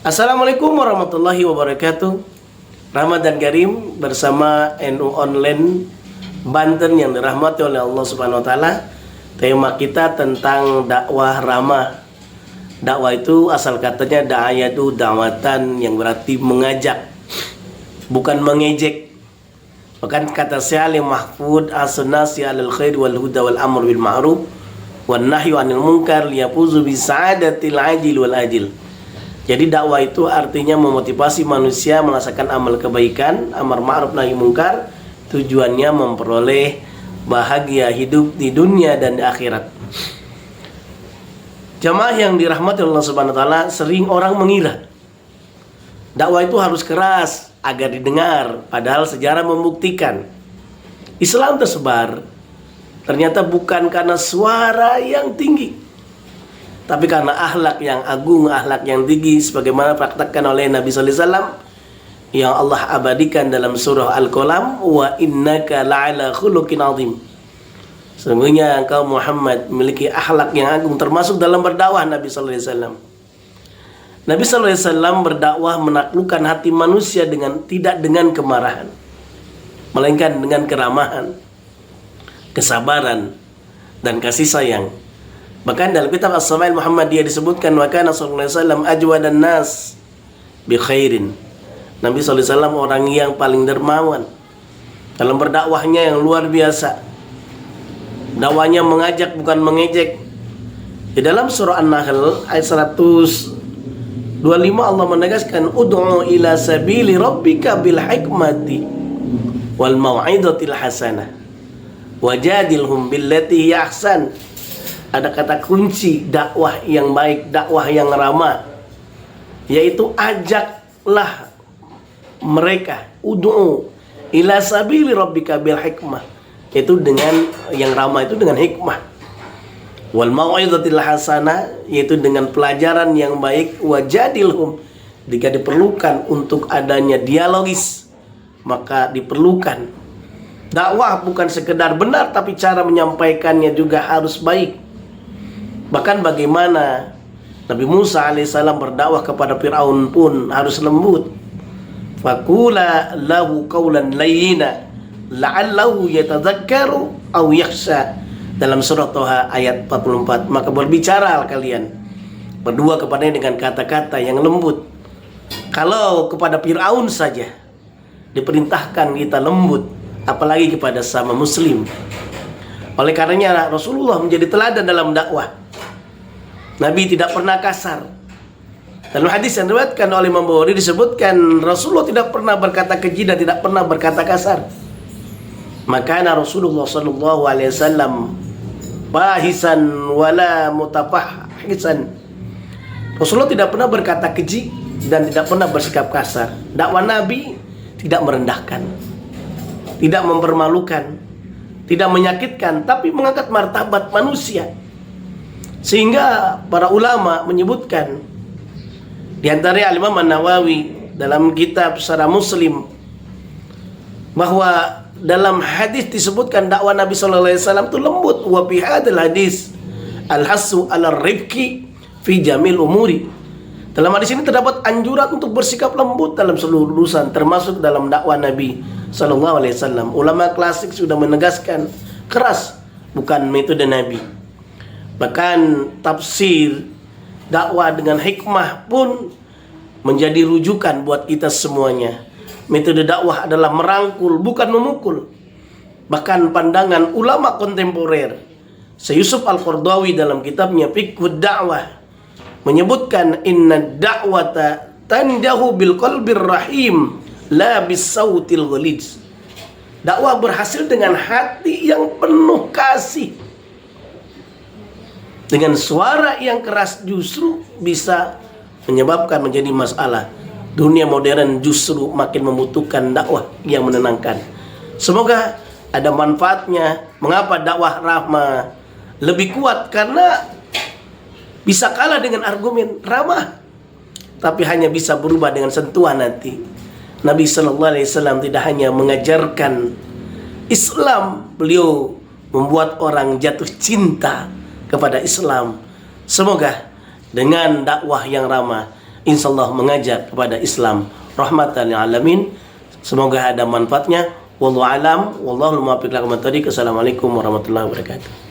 Assalamualaikum warahmatullahi wabarakatuh. Ramadan Karim bersama NU Online Banten yang dirahmati oleh Allah Subhanahu wa taala. Tema kita tentang dakwah ramah. Dakwah itu asal katanya da'ayatu da'watan, yang berarti mengajak, bukan mengejek. Bahkan kata Syekh Mahfud as-sunasi 'alal khair wal huda wal amr bil ma'ruf wan nahyu 'anil munkar liyafuzu bi sa'adatil ajil wal ajil. Jadi dakwah itu artinya memotivasi manusia melaksanakan amal kebaikan, amar ma'ruf nahi munkar, tujuannya memperoleh bahagia hidup di dunia dan di akhirat. Jamaah yang dirahmati Allah Subhanahu wa taala, sering orang mengira dakwah itu harus keras agar didengar, padahal sejarah membuktikan Islam tersebar ternyata bukan karena suara yang tinggi, tapi karena akhlak yang agung, akhlak yang tinggi, sebagaimana praktekkan oleh Nabi sallallahu alaihi wasallam yang Allah abadikan dalam surah Al-Qalam, wa innaka la'ala khuluqin azim. Sesungguhnya engkau Muhammad memiliki akhlak yang agung, termasuk dalam berdakwah. Nabi sallallahu alaihi wasallam berdakwah menaklukkan hati manusia tidak dengan kemarahan, melainkan dengan keramahan, kesabaran, dan kasih sayang. Bahkan dalam kitab As-Shama'il Muhammadiyah disebutkan, wa kana sallallahu alaihi wasallam ajwadan nas bi khairin. Nabi sallallahu alaihi wasallam orang yang paling dermawan dalam berdakwahnya, yang luar biasa. Dakwahnya mengajak bukan mengejek. Di dalam surah An-Nahl ayat 125 Allah menegaskan, ud'u ila sabili rabbika bil hikmati wal mau'izatil hasanah wajadilhum billati hiya ahsan. Ada kata kunci dakwah yang baik, dakwah yang ramah, yaitu ajaklah mereka, ud'u ila sabili rabbika bil hikmah, itu dengan yang ramah, itu dengan hikmah, wal mau'izatil hasanah, yaitu dengan pelajaran yang baik, wajadilhum, jika diperlukan untuk adanya dialogis maka diperlukan. Dakwah bukan sekedar benar, tapi cara menyampaikannya juga harus baik. Bahkan bagaimana Nabi Musa alaihissalam berdakwah kepada Fir'aun pun harus lembut. Faqula lahu qawlan layyina la'allahu yatadzakkaru aw yakhsha, dalam surah Toha ayat 44. Maka berbicara kalian berdua kepadanya dengan kata-kata yang lembut. Kalau kepada Fir'aun saja diperintahkan kita lembut, apalagi kepada sama muslim. Oleh karenanya Rasulullah menjadi teladan dalam dakwah. Nabi tidak pernah kasar. Dalam hadis yang diriwayatkan oleh Imam Bukhari disebutkan, Rasulullah tidak pernah berkata keji dan tidak pernah berkata kasar. Maka Rasulullah sallallahu alaihi wasallam bahisan wala mutafahisan. Rasulullah tidak pernah berkata keji dan tidak pernah bersikap kasar. Dakwah Nabi tidak merendahkan, tidak mempermalukan, tidak menyakitkan, tapi mengangkat martabat manusia. Sehingga para ulama menyebutkan, di antara Imam An-Nawawi dalam kitab Syarah Muslim, bahwa dalam hadis disebutkan dakwah Nabi sallallahu alaihi wasallam itu lembut. Wa fi hadzal hadis al-hasu 'ala rifqi fi jamil umuri. Dalam hadis ini terdapat anjuran untuk bersikap lembut dalam seluruh urusan, termasuk dalam dakwah Nabi sallallahu alaihi wasallam. Ulama klasik sudah menegaskan keras bukan metode Nabi. Bahkan tafsir dakwah dengan hikmah pun menjadi rujukan buat kita semuanya. Metode dakwah adalah merangkul, bukan memukul. Bahkan pandangan ulama kontemporer, Syekh Yusuf Al-Qaradawi dalam kitabnya Fiqhud Da'wah menyebutkan, inna da'wata tanjahu bil qalbir rahim la bis sautil ghalid. Dakwah berhasil dengan hati yang penuh kasih. Dengan suara yang keras justru bisa menyebabkan menjadi masalah. Dunia modern justru makin membutuhkan dakwah yang menenangkan. Semoga ada manfaatnya. Mengapa dakwah rahmah lebih kuat? Karena bisa kalah dengan argumen ramah, tapi hanya bisa berubah dengan sentuhan hati. Nabi sallallahu alaihi wasallam tidak hanya mengajarkan Islam, beliau membuat orang jatuh cinta kepada Islam. Semoga dengan dakwah yang ramah insyaallah mengajak kepada Islam rahmatan lil alamin. Semoga ada manfaatnya. Wallahu alam, wallahu muwaffiq. Assalamualaikum warahmatullahi wabarakatuh.